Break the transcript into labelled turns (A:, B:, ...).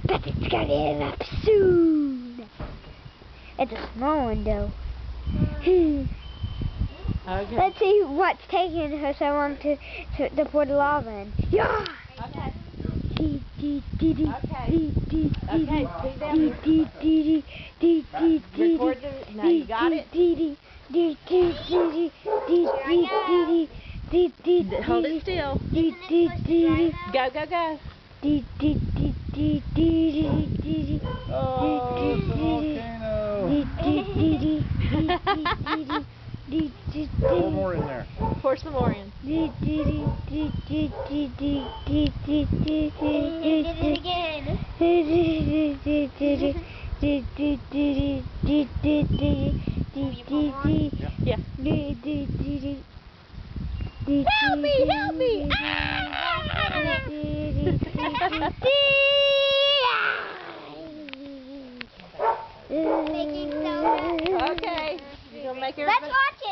A: but it's coming up soon. It's a small one though.
B: Okay.
A: Let's see what's taking her so long to pour the lava in. Yeah!
B: Okay.
A: Okay.
B: Record the... Now you got it? Hold it still. Go, go, go.
C: Oh, it's a volcano. Pour more in there.
B: Pour some more in.
A: You did it again.
B: Yeah.
A: Help me! Help me!
B: Okay. You gonna make her...
A: Let's watch it.